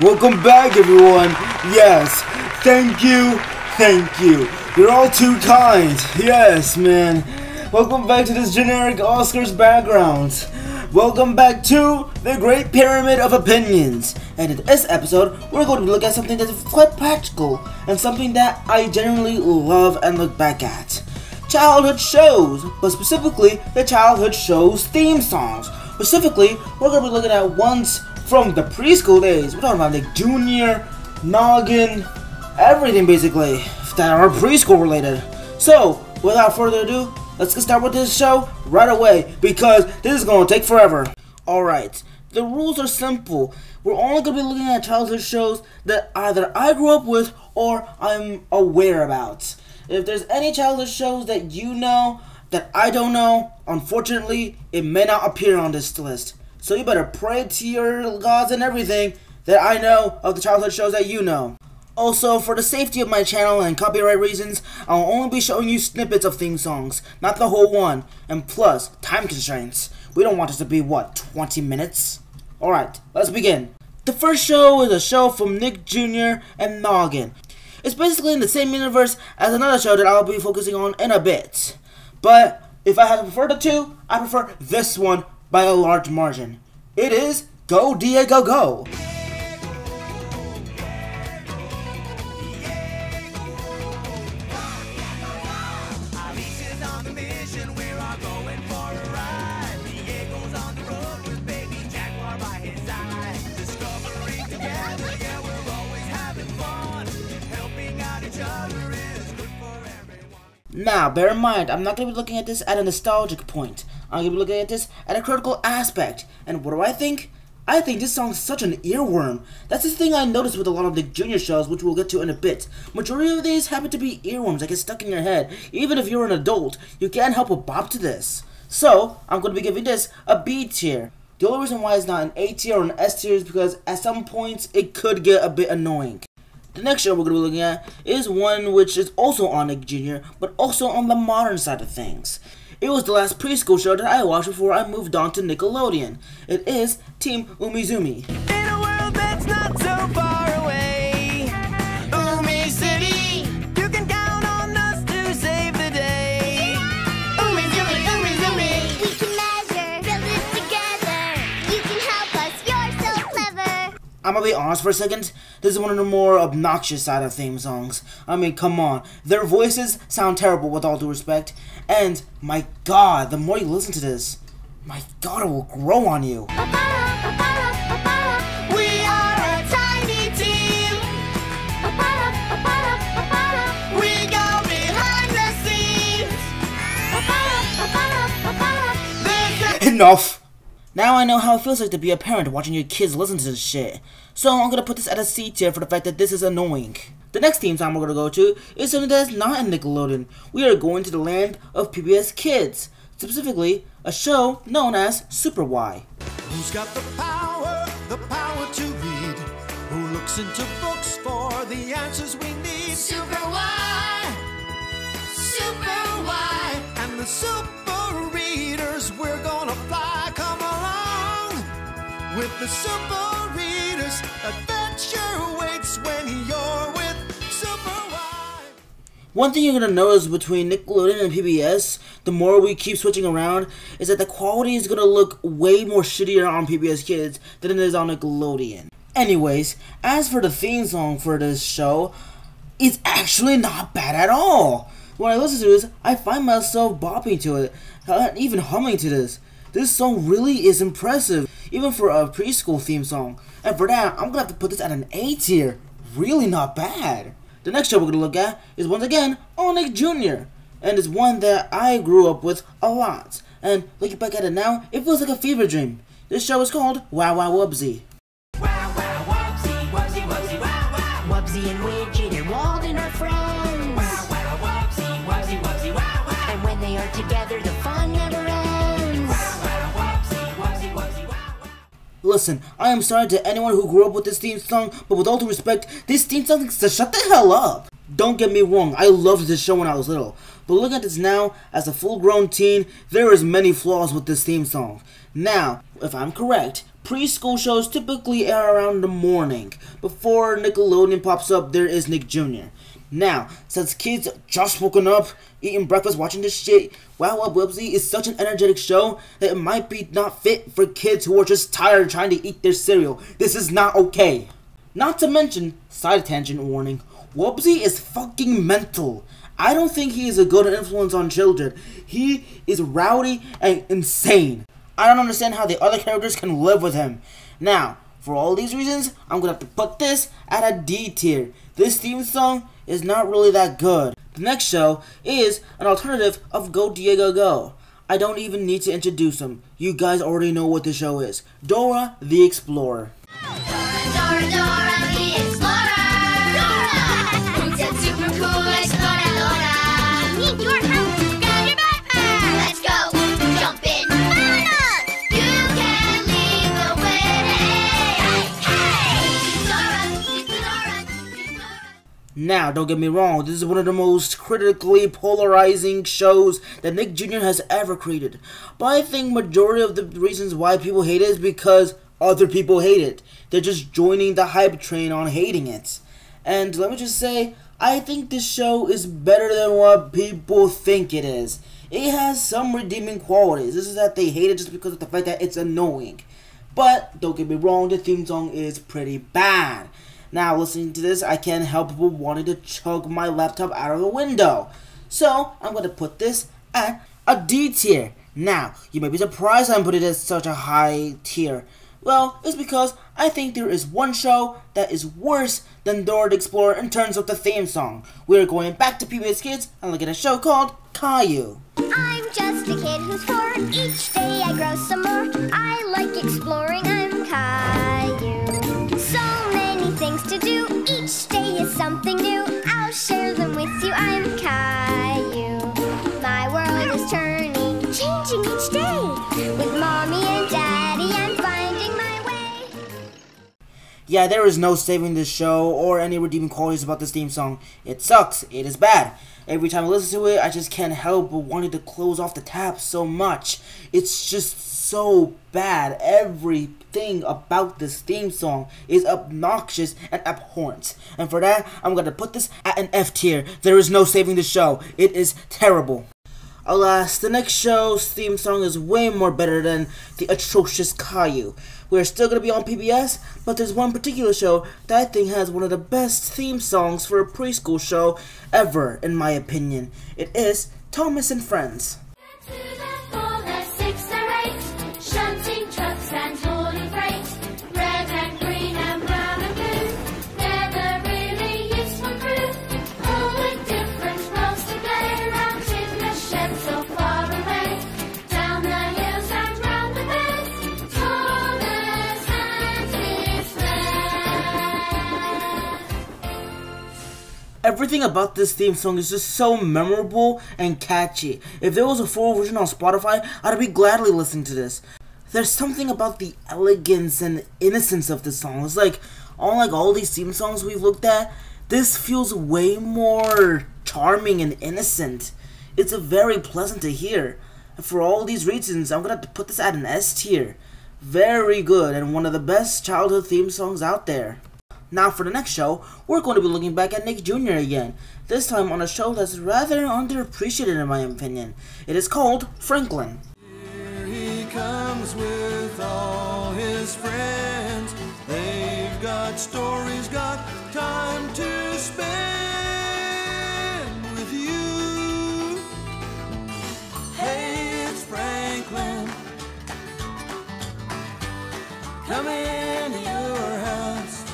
Welcome back, everyone. Yes, thank you. You're all too kind. Yes, man. Welcome back to this generic Oscars background. Welcome back to the Great Pyramid of Opinions. And in this episode, we're going to look at something that's quite practical and something that I genuinely love and look back at. Childhood shows, but specifically the childhood shows theme songs. Specifically, we're going to be looking at ones from the preschool days. We're talking about Nick Jr., Noggin, everything basically that are preschool related. So, without further ado, let's get started with this show right away because this is going to take forever. Alright, the rules are simple. We're only going to be looking at childhood shows that either I grew up with or I'm aware about. If there's any childhood shows that you know that I don't know, unfortunately, it may not appear on this list. So you better pray to your gods and everything that I know of the childhood shows that you know. Also, for the safety of my channel and copyright reasons, I'll only be showing you snippets of theme songs, not the whole one. And plus, time constraints. We don't want this to be, what, 20 minutes? Alright, let's begin. The first show is a show from Nick Jr. and Noggin. It's basically in the same universe as another show that I'll be focusing on in a bit. But if I had to prefer the two, I prefer this one by a large margin. It is Go Diego Go! Now, bear in mind, I'm not going to be looking at this at a nostalgic point. I'm going to be looking at this at a critical aspect. And what do I think? I think this song is such an earworm. That's the thing I noticed with a lot of Nick Jr. shows, which we'll get to in a bit. Majority of these happen to be earworms that get stuck in your head. Even if you're an adult, you can't help but bop to this. So, I'm going to be giving this a B tier. The only reason why it's not an A tier or an S tier is because at some points, it could get a bit annoying. The next show we're going to be looking at is one which is also on Nick Jr., but also on the modern side of things. It was the last preschool show that I watched before I moved on to Nickelodeon. It is Team Umizoomi. In a world that's not so far away, Umi City, you can count on us to save the day. Umizoomi, Umizoomi, we can measure, build it together. You can help us, you're so clever. I'm gonna be honest for a second, this is one of the more obnoxious side of theme songs. I mean, come on. Their voices sound terrible with all due respect. And, my god, the more you listen to this, my god, it will grow on you. We are a tiny team. We go behind the scenes. Enough! Now I know how it feels like to be a parent watching your kids listen to this shit. So I'm gonna put this at a C tier for the fact that this is annoying. The next theme song we're gonna go to is something that is not in Nickelodeon. We are going to the land of PBS Kids. Specifically, a show known as Super Y. Who's got the power to read? Who looks into books for the answers we need? Super Y, Super Y. And the super readers, we're gonna fly. Come along with the super readers. Adventure waits when you're with Super Y. One thing you're gonna notice between Nickelodeon and PBS, the more we keep switching around, is that the quality is gonna look way more shittier on PBS Kids than it is on Nickelodeon. Anyways, as for the theme song for this show, it's actually not bad at all. When I listen to this, I find myself bopping to it, even humming to this. This song really is impressive, even for a preschool theme song. And for that, I'm gonna have to put this at an A tier. Really not bad. The next show we're gonna look at is once again on Nick Jr. And it's one that I grew up with a lot. And looking back at it now, it feels like a fever dream. This show is called Wow Wow Whoopsie. Wow, wow, Whoopsie, Whoopsie, Whoopsie, wow, wow. Whoopsie and Widget and Walden are friends. Wow, wow, Whoopsie, Whoopsie, Whoopsie, wow, wow. And when they are together, the fun never ends. Wow, wow, Whoopsie, Whoopsie, Whoopsie, wow, wow. Listen, I am sorry to anyone who grew up with this theme song, but with all due respect, this theme song needs to shut the hell up. Don't get me wrong, I loved this show when I was little, but looking at this now, as a full-grown teen, there is many flaws with this theme song. Now, if I'm correct, preschool shows typically air around the morning, before Nickelodeon pops up, there is Nick Jr. Now, since kids just woken up, eating breakfast, watching this shit, Wow Wow Whoopsie is such an energetic show that it might be not fit for kids who are just tired trying to eat their cereal. This is not okay. Not to mention, side tangent warning, Whoopsie is fucking mental. I don't think he is a good influence on children. He is rowdy and insane. I don't understand how the other characters can live with him. Now, for all these reasons, I'm gonna have to put this at a D tier. This theme song is not really that good. The next show is an alternative of Go Diego Go. I don't even need to introduce him. You guys already know what the show is. Dora the Explorer. Dora, Dora the Explorer. Dora! Princess super cool exploradora. Need your help. Grab your backpack. Let's go. Jump in. Bananas! You can lead the way. Hey! Dora, Dora. Now, don't get me wrong, this is one of the most critically polarizing shows that Nick Jr. has ever created. But I think majority of the reasons why people hate it is because other people hate it. They're just joining the hype train on hating it. And let me just say, I think this show is better than what people think it is. It has some redeeming qualities. This is that they hate it just because of the fact that it's annoying. But, don't get me wrong, the theme song is pretty bad. Now, listening to this, I can't help but wanting to chug my laptop out of the window. So, I'm going to put this at a D tier. Now, you may be surprised I'm putting it at such a high tier. Well, it's because I think there is one show that is worse than Dora the Explorer in terms of the theme song. We're going back to PBS Kids and looking at a show called Caillou. I'm just a kid who's 4. Each day I grow some more. I like exploring. I'm Caillou. So many things to do. Each day is something new. I'll share them with you. I'm Caillou. My world is turning, changing each day. With mommy and daddy, I'm finding my way. Yeah, there is no saving this show or any redeeming qualities about this theme song. It sucks. It is bad. Every time I listen to it, I just can't help but wanting to close off the tab so much. It's just so bad. Everything about this theme song is obnoxious and abhorrent. And for that, I'm going to put this at an F tier. There is no saving the show. It is terrible. Alas, the next show's theme song is way more better than the atrocious Caillou. We're still going to be on PBS, but there's one particular show that I think has one of the best theme songs for a preschool show ever, in my opinion. It is Thomas and Friends. Shunting trucks and hauling freight, red and green and brown and blue. They're the really useful crew, all with different roles to play. Around in the shed so far away, down the hills and round the bends. Thomas and his friends. Everything about this theme song is just so memorable and catchy. If there was a full version on Spotify, I'd be gladly listening to this. There's something about the elegance and innocence of this song. It's like, unlike all these theme songs we've looked at, this feels way more charming and innocent. It's very pleasant to hear. And for all these reasons, I'm gonna have to put this at an S tier. Very good, and one of the best childhood theme songs out there. Now for the next show, we're going to be looking back at Nick Jr. again. This time on a show that's rather underappreciated in my opinion. It is called Franklin. Comes with all his friends. They've got stories, got time to spend with you. Hey, it's Franklin. Come into your house.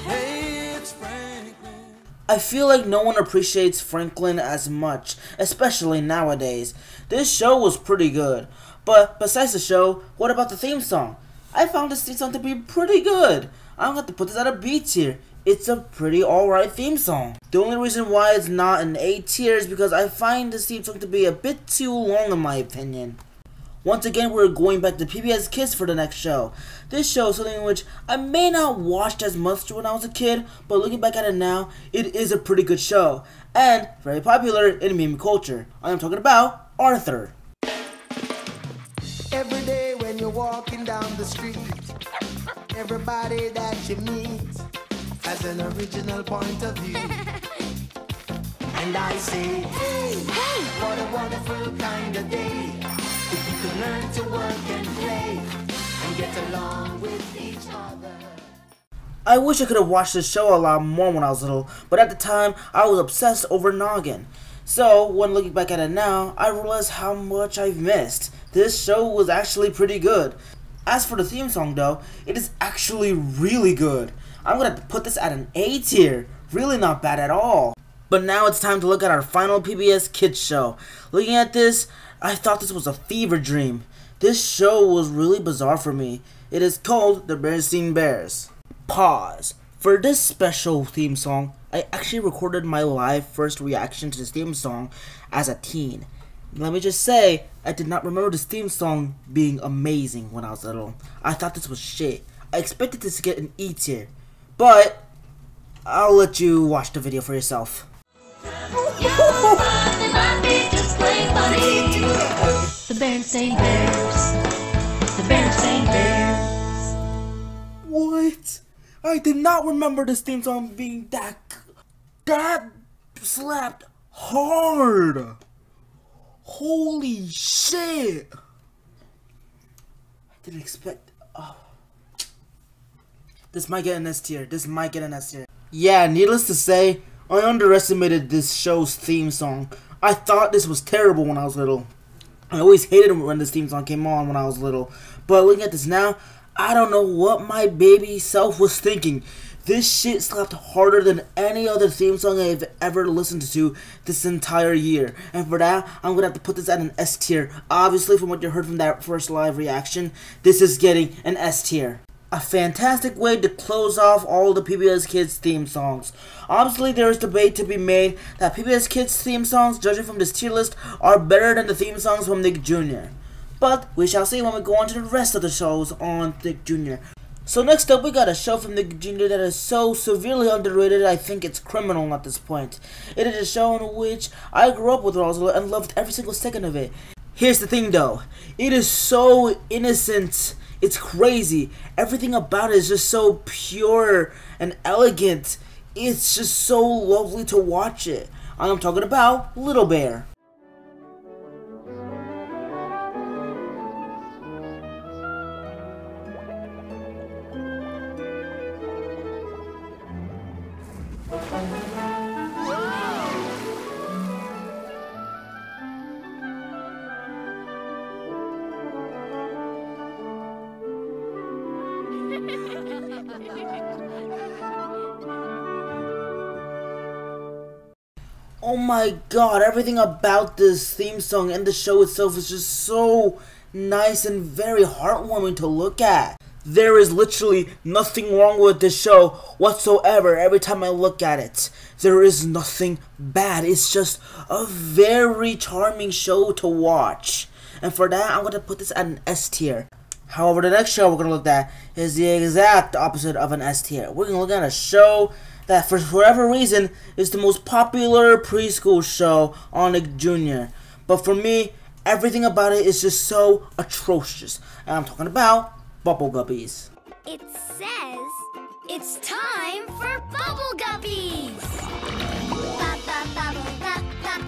Hey, it's Franklin. I feel like no one appreciates Franklin as much, especially nowadays. This show was pretty good, but besides the show, what about the theme song? I found this theme song to be pretty good. I'm gonna have to put this at a B tier. It's a pretty alright theme song. The only reason why it's not an A tier is because I find this theme song to be a bit too long in my opinion. Once again, we're going back to PBS Kids for the next show. This show is something in which I may not watched as much when I was a kid, but looking back at it now, it is a pretty good show, and very popular in meme culture. I am talking about Arthur. Every day when you're walking down the street, everybody that you meet has an original point of view. And I say, hey, hey, what a wonderful kind of day. If you could learn to work and play and get along with each other. I wish I could have watched this show a lot more when I was little, but at the time, I was obsessed over Noggin. So, when looking back at it now, I realize how much I've missed. This show was actually pretty good. As for the theme song though, it is actually really good. I'm gonna have to put this at an A tier. Really not bad at all. But now it's time to look at our final PBS Kids show. Looking at this, I thought this was a fever dream. This show was really bizarre for me. It is called The Berenstain Bears. Pause. For this special theme song, I actually recorded my live first reaction to this theme song as a teen. Let me just say, I did not remember this theme song being amazing when I was little. I thought this was shit. I expected this to get an E tier. But, I'll let you watch the video for yourself. The Berenstain Bears. The Berenstain Bears. What? I did not remember this theme song being that slapped hard. Holy shit. I didn't expect. Oh. This might get an S tier. This might get an S tier. Yeah, needless to say, I underestimated this show's theme song. I thought this was terrible when I was little. I always hated when this theme song came on when I was little. But looking at this now, I don't know what my baby self was thinking. This shit slapped harder than any other theme song I've ever listened to this entire year. And for that, I'm gonna have to put this at an S tier. Obviously, from what you heard from that first live reaction, this is getting an S tier. A fantastic way to close off all the PBS Kids theme songs. Obviously, there is debate to be made that PBS Kids theme songs, judging from this tier list, are better than the theme songs from Nick Jr. But we shall see when we go on to the rest of the shows on Nick Jr. So next up, we got a show from Nick Jr. that is so severely underrated, I think it's criminal at this point. It is a show in which I grew up with when I was little and loved every single second of it. Here's the thing though, it is so innocent. It's crazy. Everything about it is just so pure and elegant. It's just so lovely to watch it. I'm talking about Little Bear. Oh my god, everything about this theme song and the show itself is just so nice and very heartwarming to look at. There is literally nothing wrong with this show whatsoever every time I look at it. There is nothing bad. It's just a very charming show to watch. And for that, I'm going to put this at an S tier. However, the next show we're going to look at is the exact opposite of an S tier. We're going to look at a show that for whatever reason is the most popular preschool show on Nick Jr. But for me, everything about it is just so atrocious. And I'm talking about Bubble Guppies. It says it's time for Bubble Guppies! Bubble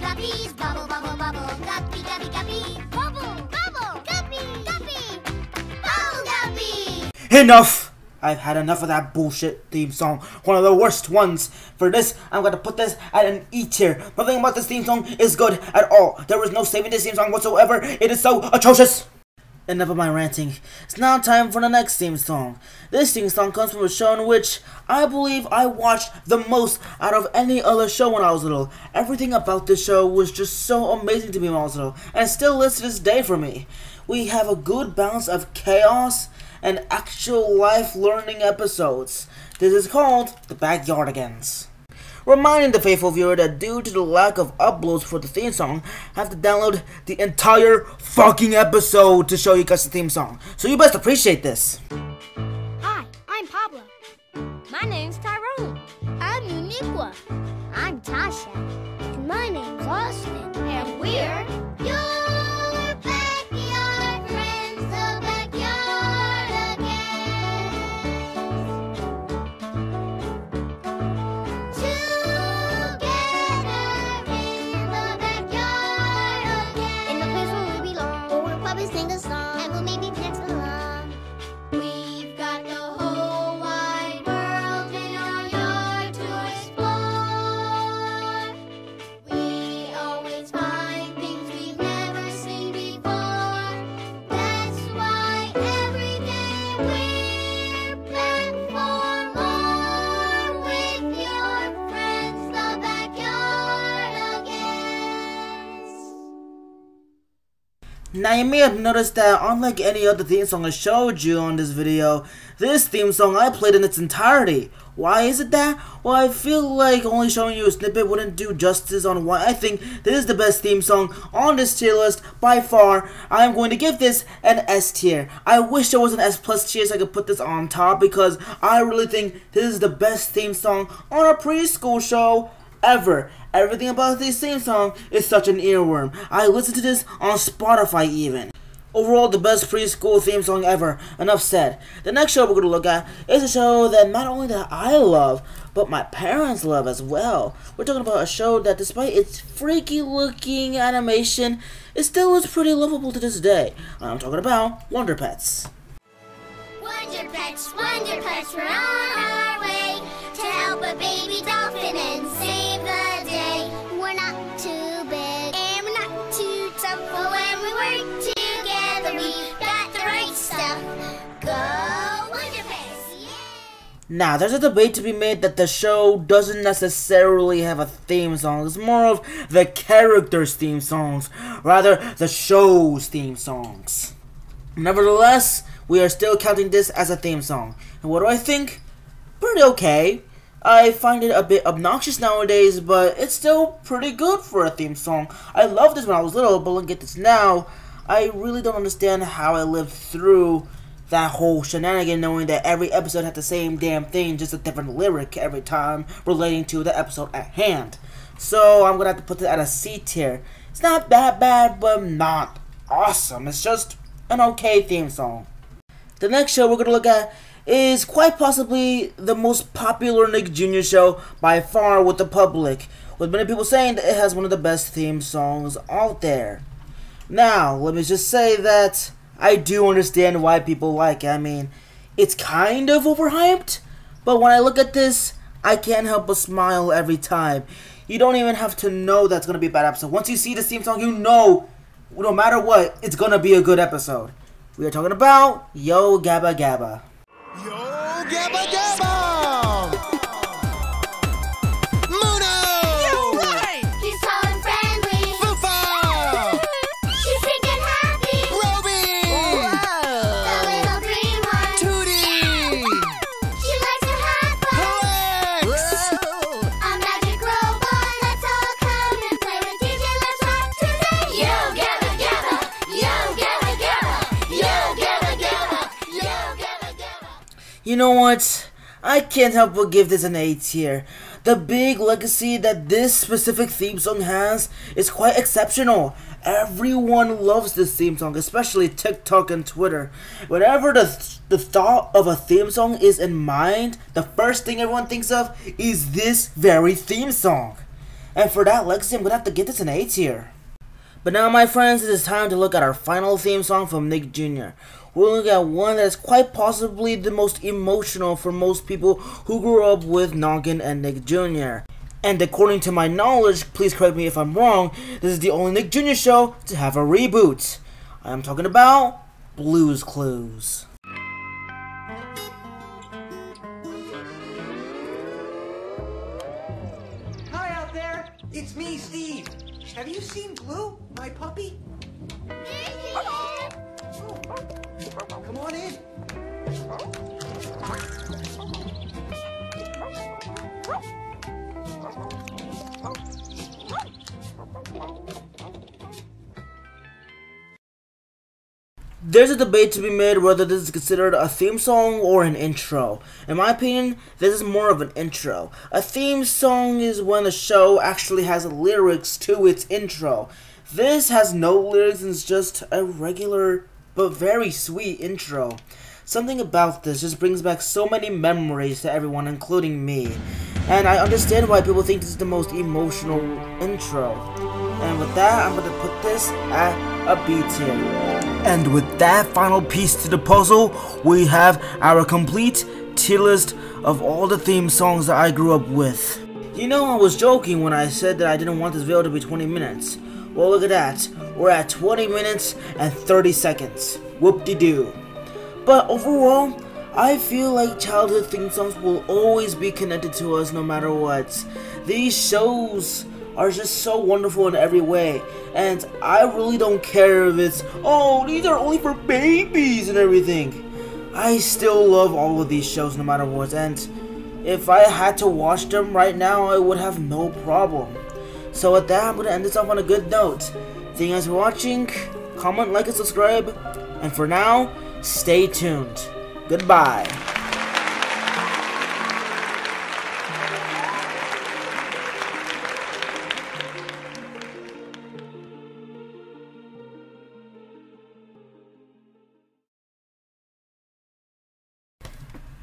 Guppies, bubble, bubble, bubble, guppy, guppy, guppy, bubble, bubble, guppy, guppy, bubble guppy! Enough! I've had enough of that bullshit theme song. One of the worst ones. For this, I'm going to put this at an E tier. Nothing about this theme song is good at all. There is no saving this theme song whatsoever. It is so atrocious. Enough of my ranting. It's now time for the next theme song. This theme song comes from a show in which I believe I watched the most out of any other show when I was little. Everything about this show was just so amazing to me when I was little, and it still is to this day for me. We have a good balance of chaos and actual life learning episodes. This is called The Backyardigans. Reminding the faithful viewer that due to the lack of uploads for the theme song, I have to download the entire fucking episode to show you guys the theme song. So you best appreciate this. Hi, I'm Pablo. My name's Tyrone. I'm Uniqua. I'm Tasha. And my name's Austin. And we're your backyard friends, the Backyardigans. Now you may have noticed that unlike any other theme song I showed you on this video, this theme song I played in its entirety. Why is it that? Well, I feel like only showing you a snippet wouldn't do justice on why I think this is the best theme song on this tier list by far. I am going to give this an S tier. I wish there was an S plus tier so I could put this on top because I really think this is the best theme song on a preschool show ever. Everything about this theme song is such an earworm. I listen to this on Spotify even. Overall, the best preschool theme song ever. Enough said. The next show we're going to look at is a show that not only that I love, but my parents love as well. We're talking about a show that despite its freaky looking animation, it still is pretty lovable to this day. I'm talking about Wonder Pets. Wonder Pets, we're on our way to help a baby dolphin and save the day. We're not too big and we're not too tough, but when we work together, we got the right stuff. Go Wonder Pets, yeah! Now, there's a debate to be made that the show doesn't necessarily have a theme song. It's more of the characters' theme songs, rather the show's theme songs. Nevertheless, we are still counting this as a theme song. And what do I think? Pretty okay. I find it a bit obnoxious nowadays, but it's still pretty good for a theme song. I loved this when I was little, but look at this now. I really don't understand how I lived through that whole shenanigan knowing that every episode had the same damn thing, just a different lyric every time relating to the episode at hand. So I'm gonna have to put it at a C tier. It's not that bad, but not awesome. It's just an okay theme song. The next show we're gonna look at is quite possibly the most popular Nick Jr. show by far with the public, with many people saying that it has one of the best theme songs out there. Now, let me just say that I do understand why people like it. I mean, it's kind of overhyped, but when I look at this, I can't help but smile every time. You don't even have to know that's going to be a bad episode. Once you see the theme song, you know, no matter what, it's going to be a good episode. We are talking about Yo Gabba Gabba. Yo Gabba Gabba! Muno! You're right! He's tall and friendly. Fufa! She's big and happy. Roby! The little green one. Tootie! She likes to have fun. Rex! A magic robot. Let's all come and play with DJ. Let's rock today. Yo Gabba Gabba! Yo Gabba Gabba! Yo Gabba Gabba! Yo Gabba Gabba! You know what? I can't help but give this an A tier. The big legacy that this specific theme song has is quite exceptional. Everyone loves this theme song, especially TikTok and Twitter. Whenever the thought of a theme song is in mind, the first thing everyone thinks of is this very theme song. And for that legacy, I'm gonna have to give this an A tier. But now, my friends, it is time to look at our final theme song from Nick Jr. We'll look at one that is quite possibly the most emotional for most people who grew up with Noggin and Nick Jr. And according to my knowledge, please correct me if I'm wrong, this is the only Nick Jr. show to have a reboot. I am talking about Blue's Clues. Hi out there, it's me, Steve. Have you seen Blue, my puppy? Come on in. There's a debate to be made whether this is considered a theme song or an intro. In my opinion, this is more of an intro. A theme song is when a show actually has lyrics to its intro. This has no lyrics and it's just a regular but very sweet intro. Something about this just brings back so many memories to everyone, including me. And I understand why people think this is the most emotional intro. And with that, I'm going to put this at a B tier. And with that final piece to the puzzle, we have our complete tier list of all the theme songs that I grew up with. You know, I was joking when I said that I didn't want this video to be 20 minutes. Well, look at that. We're at 20 minutes and 30 seconds. Whoop-de-doo. But overall, I feel like childhood theme songs will always be connected to us no matter what. These shows are just so wonderful in every way, and I really don't care if it's, oh, these are only for babies and everything. I still love all of these shows no matter what, and if I had to watch them right now, I would have no problem. So with that, I'm going to end this off on a good note. Thank you guys for watching. Comment, like, and subscribe. And for now, stay tuned. Goodbye.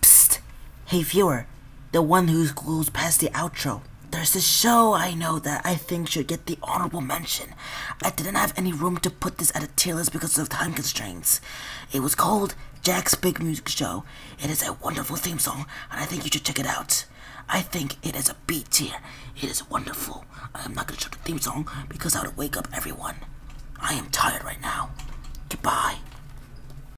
Psst. Hey viewer, the one who goes past the outro. There's a show I know that I think should get the honorable mention. I didn't have any room to put this at a tier list because of time constraints. It was called Jack's Big Music Show. It is a wonderful theme song, and I think you should check it out. I think it is a B tier. It is wonderful. I am not going to show the theme song because I would wake up everyone. I am tired right now. Goodbye.